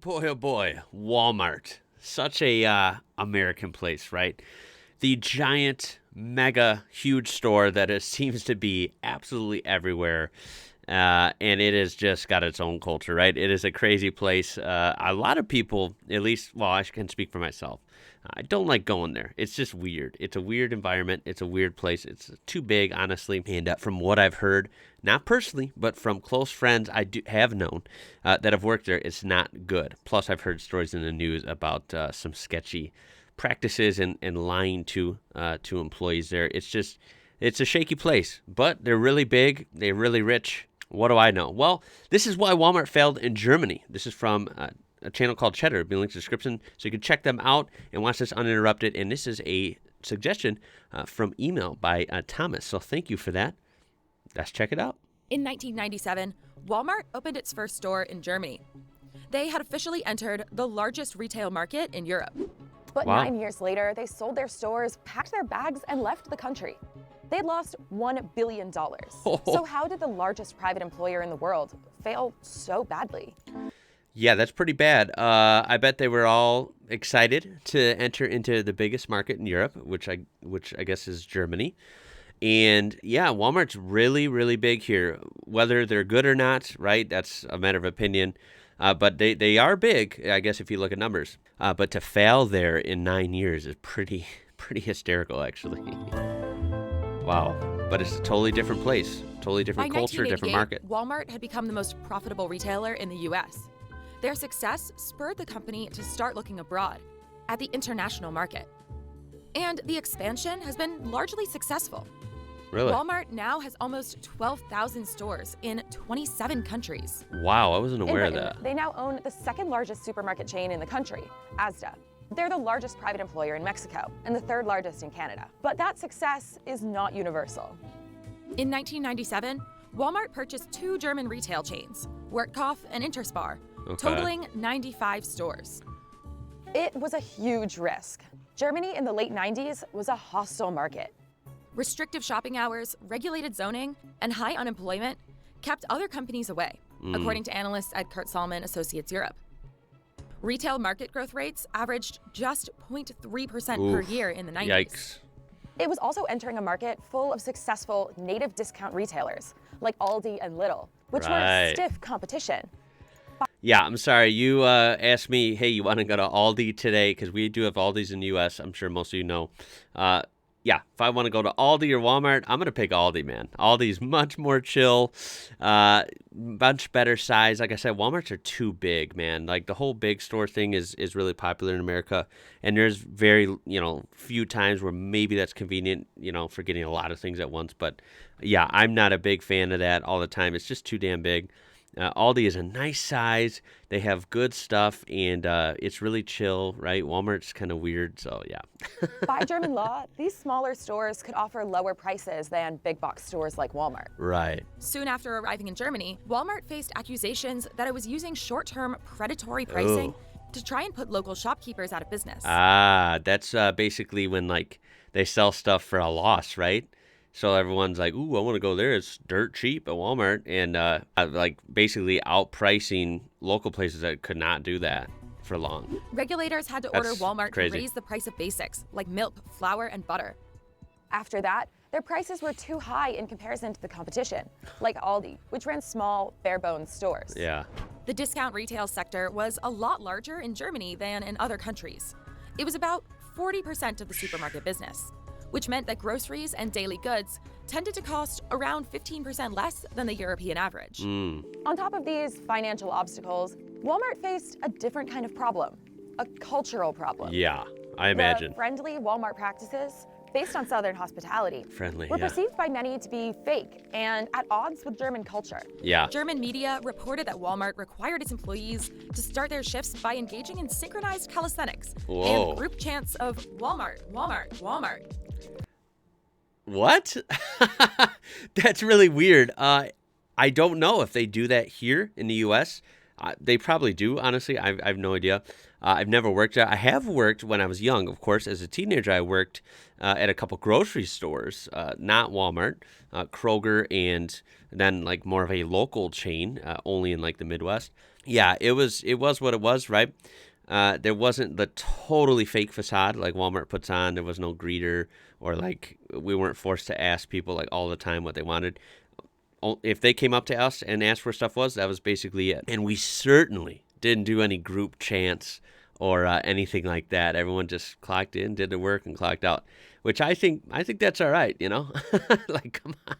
Oh boy, Walmart. Such a American place, right? The giant, mega, huge store that seems to be absolutely everywhere. And it has just got its own culture, right? It is a crazy place. A lot of people, at least, well, I can speak for myself. I don't like going there. It's just weird. It's a weird environment. It's a weird place. It's too big, honestly. And from what I've heard, not personally, but from close friends I do have known that have worked there, it's not good. Plus, I've heard stories in the news about some sketchy practices and lying to employees there. It's a shaky place, but they're really big. They're really rich. What do I know? Well, this is why Walmart failed in Germany. This is from a channel called Cheddar. It'll be linked in the description, so you can check them out and watch this uninterrupted. And this is a suggestion from email by Thomas. So thank you for that. Let's check it out. In 1997, Walmart opened its first store in Germany. They had officially entered the largest retail market in Europe. But Wow. 9 years later, they sold their stores, packed their bags, and left the country. They had lost $1 billion. So how did the largest private employer in the world fail so badly? Yeah, that's pretty bad. I bet they were all excited to enter into the biggest market in Europe, which I guess is Germany. And yeah, Walmart's really, really big here. Whether they're good or not, right? That's a matter of opinion. But they are big, I guess, if you look at numbers. But to fail there in 9 years is pretty hysterical, actually. Wow. But it's a totally different place, totally different culture, different market. Walmart had become the most profitable retailer in the U.S. Their success spurred the company to start looking abroad at the international market. And the expansion has been largely successful. Really? Walmart now has almost 12,000 stores in 27 countries. Wow, I wasn't In aware of Britain, that. they now own the second largest supermarket chain in the country, Asda. They're the largest private employer in Mexico and the third largest in Canada. But that success is not universal. In 1997, Walmart purchased two German retail chains, Wertkauf and Interspar, totaling 95 stores. It was a huge risk. Germany in the late 90s was a hostile market. Restrictive shopping hours, regulated zoning, and high unemployment kept other companies away, according to analysts at Kurt Salman Associates Europe. Retail market growth rates averaged just 0.3% per year in the 90s. Yikes. It was also entering a market full of successful native discount retailers like Aldi and Lidl, which were stiff competition. Yeah, I'm sorry. You asked me, hey, you want to go to Aldi today? Because we do have Aldis in the U.S. I'm sure most of you know. Yeah, if I want to go to Aldi or Walmart, I'm going to pick Aldi, man. Aldi's much more chill, much better size. Like I said, Walmarts are too big, man. Like the whole big store thing is really popular in America. And there's very, few times where maybe that's convenient, for getting a lot of things at once. But yeah, I'm not a big fan of that all the time. It's just too damn big. Aldi is a nice size. They have good stuff, and it's really chill, right? Walmart's kind of weird, so yeah. By German law, these smaller stores could offer lower prices than big box stores like Walmart. Right. Soon after arriving in Germany, Walmart faced accusations that it was using short-term predatory pricing to try and put local shopkeepers out of business. That's basically when they sell stuff for a loss, right? So everyone's like, ooh, I want to go there. It's dirt cheap at Walmart. And basically outpricing local places that could not do that for long. Regulators had to order Walmart to raise the price of basics like milk, flour, and butter. After that, their prices were too high in comparison to the competition, like Aldi, which ran small, bare-bones stores. Yeah. The discount retail sector was a lot larger in Germany than in other countries. It was about 40% of the supermarket business, which meant that groceries and daily goods tended to cost around 15% less than the European average. On top of these financial obstacles, Walmart faced a different kind of problem, a cultural problem. Yeah, I imagine. The friendly Walmart practices, based on Southern hospitality, were perceived by many to be fake and at odds with German culture. Yeah. German media reported that Walmart required its employees to start their shifts by engaging in synchronized calisthenics and group chants of Walmart, Walmart, Walmart. What? That's really weird. I don't know if they do that here in the U.S. They probably do, honestly. I have no idea. I've never worked there. I have worked when I was young, of course. As a teenager, I worked at a couple grocery stores, not Walmart, Kroger, and then more of a local chain, only in the Midwest. Yeah, it was what it was, right? There wasn't the totally fake facade like Walmart puts on. There was no greeter, or like we weren't forced to ask people like all the time what they wanted. If they came up to us and asked where stuff was, that was basically it. And we certainly didn't do any group chants or anything like that. Everyone just clocked in, did the work, and clocked out, which I think that's all right, you know? Like, come on.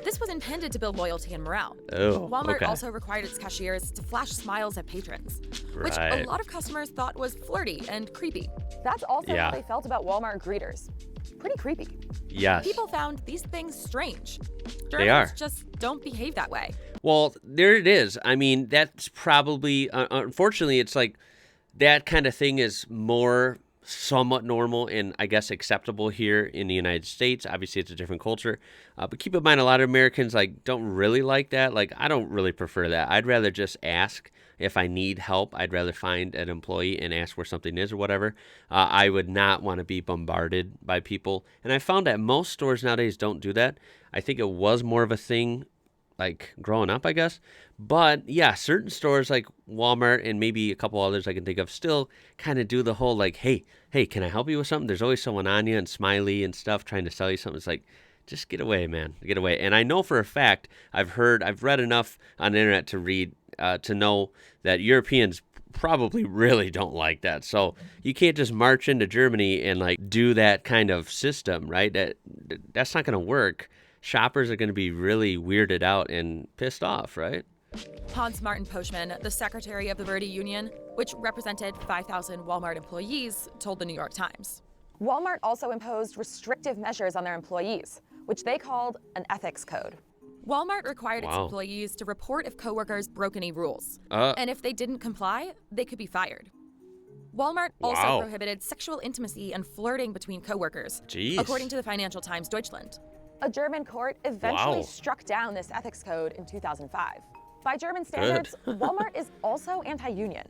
This was intended to build loyalty and morale. Oh, Walmart okay. also required its cashiers to flash smiles at patrons, which Right. a lot of customers thought was flirty and creepy. That's also Yeah. how they felt about Walmart greeters. Pretty creepy. Yes. People found these things strange. They are. Germans just don't behave that way. Well, there it is. I mean, that's probably, unfortunately, it's like that kind of thing is more somewhat normal and I guess acceptable here in the United States. Obviously, it's a different culture. But keep in mind, a lot of Americans like don't really like that. Like, I don't really prefer that. I'd rather just ask if I need help. I'd rather find an employee and ask where something is or whatever. I would not want to be bombarded by people. And I found that most stores nowadays don't do that. I think it was more of a thing like growing up, I guess. But yeah, certain stores like Walmart and maybe a couple others I can think of still kind of do the whole like, hey, can I help you with something? There's always someone on you and smiley and stuff trying to sell you something. It's like, just get away, man, get away. And I know for a fact, I've read enough on the internet to know that Europeans probably really don't like that. So you can't just march into Germany and like do that kind of system, right? That's not going to work. Shoppers are going to be really weirded out and pissed off, right? Hans Martin Poschmann, the secretary of the Verdi Union, which represented 5,000 Walmart employees, told the New York Times. Walmart also imposed restrictive measures on their employees, which they called an ethics code. Walmart required its Wow. employees to report if coworkers broke any rules. Uh. And if they didn't comply, they could be fired. Walmart also Wow. prohibited sexual intimacy and flirting between coworkers, Jeez. according to the Financial Times Deutschland. A German court eventually Wow. struck down this ethics code in 2005. By German standards, Walmart is also anti-union.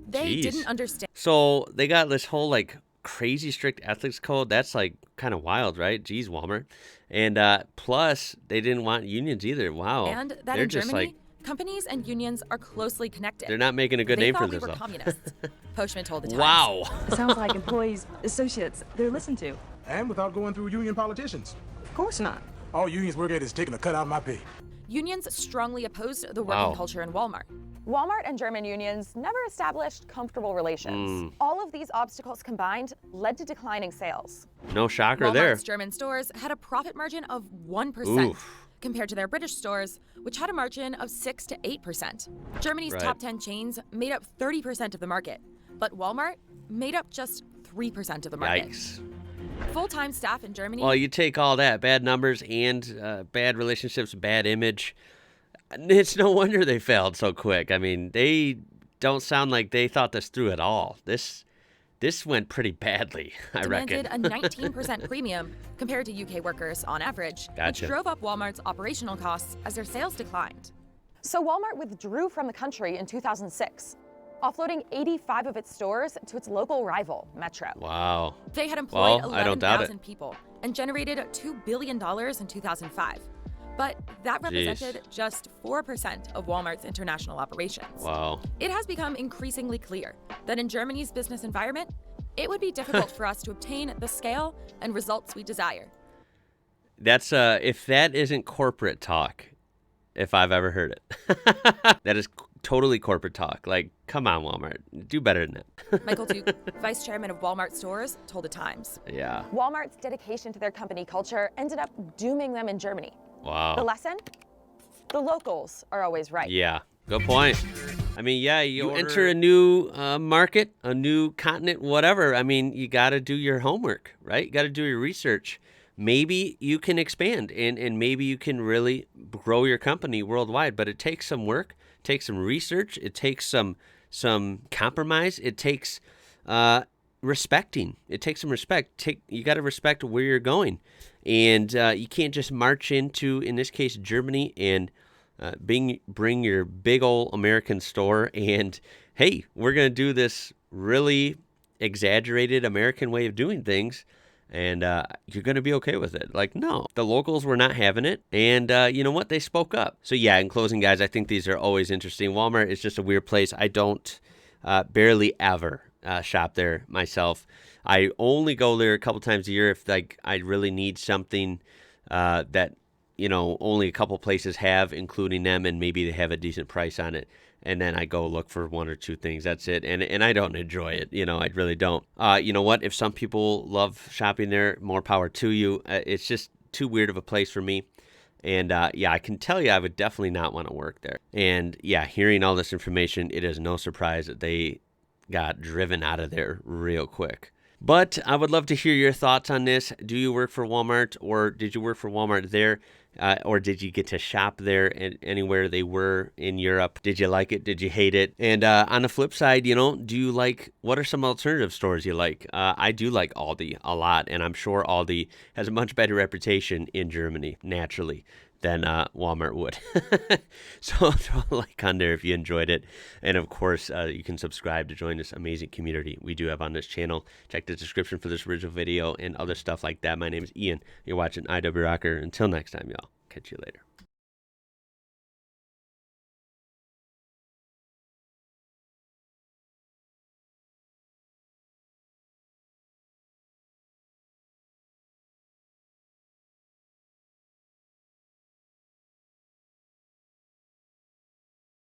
They Jeez. didn't understand So they got this whole like crazy strict ethics code. That's like kind of wild, right? Jeez, Walmart. And plus, they didn't want unions either. Wow. and that They're in just Germany, like, companies and unions are closely connected. they're not making a good they name for thought we were themselves. communists. Poschmann told the Times. Wow. Sounds like employees, associates, they're listened to. And without going through union politicians. Of course not. All unions work at is taking a cut out of my pay. Unions strongly opposed the working Wow. culture in Walmart. Walmart and German unions never established comfortable relations. All of these obstacles combined led to declining sales. No shocker Walmart's there. German stores had a profit margin of 1% Oof. compared to their British stores, which had a margin of 6 to 8%. Germany's Right. top 10 chains made up 30% of the market, but Walmart made up just 3% of the market. Yikes. Full-time staff in Germany Well, you take all that bad numbers and bad relationships, bad image. It's no wonder they failed so quick. I mean, they don't sound like they thought this through at all. This went pretty badly, I reckon. demanded a 19% premium compared to UK workers on average, Gotcha. which drove up Walmart's operational costs as their sales declined. So Walmart withdrew from the country in 2006, offloading 85 of its stores to its local rival, Metro. Wow. They had employed Well, I don't doubt it. 11,000 people and generated $2 billion in 2005. But that represented just 4% of Walmart's international operations. Wow. It has become increasingly clear that in Germany's business environment, it would be difficult for us to obtain the scale and results we desire. That's if that isn't corporate talk, if I've ever heard it. That is totally corporate talk. Like, come on, Walmart. Do better than that. Michael Duke, vice chairman of Walmart stores, told the Times. Yeah. Walmart's dedication to their company culture ended up dooming them in Germany. The Wow. lesson? The locals are always right. Yeah. Good point. I mean, yeah, you enter a new market, a new continent, whatever. I mean, you got to do your homework, right? You got to do your research. Maybe you can expand and maybe you can really grow your company worldwide, but it takes some work, it takes some research, it takes some compromise, it takes respecting. It takes some respect. You got to respect where you're going. And you can't just march into, in this case, Germany and bring your big old American store and, hey, we're going to do this really exaggerated American way of doing things. and you're going to be okay with it. Like, no, the locals were not having it. And you know what? They spoke up. So yeah, in closing, guys, I think these are always interesting. Walmart is just a weird place. I don't barely ever shop there myself. I only go there a couple times a year if like I really need something that, you know, only a couple places have, including them, and maybe they have a decent price on it. And then I go look for one or two things. That's it. And I don't enjoy it. You know, I really don't. You know what? If some people love shopping there, more power to you. It's just too weird of a place for me. And yeah, I can tell you I would definitely not want to work there. And yeah, hearing all this information, it is no surprise that they got driven out of there real quick. But I would love to hear your thoughts on this. Do you work for Walmart, or did you work for Walmart there? Or did you get to shop there anywhere they were in Europe? Did you like it? Did you hate it? And on the flip side, you know, what are some alternative stores you like? I do like Aldi a lot, and I'm sure Aldi has a much better reputation in Germany, naturally, than Walmart would. So throw a like on there if you enjoyed it. And of course, you can subscribe to join this amazing community we do have on this channel. Check the description for this original video and other stuff like that. My name is Ian. You're watching IWrocker. Until next time, y'all. Catch you later.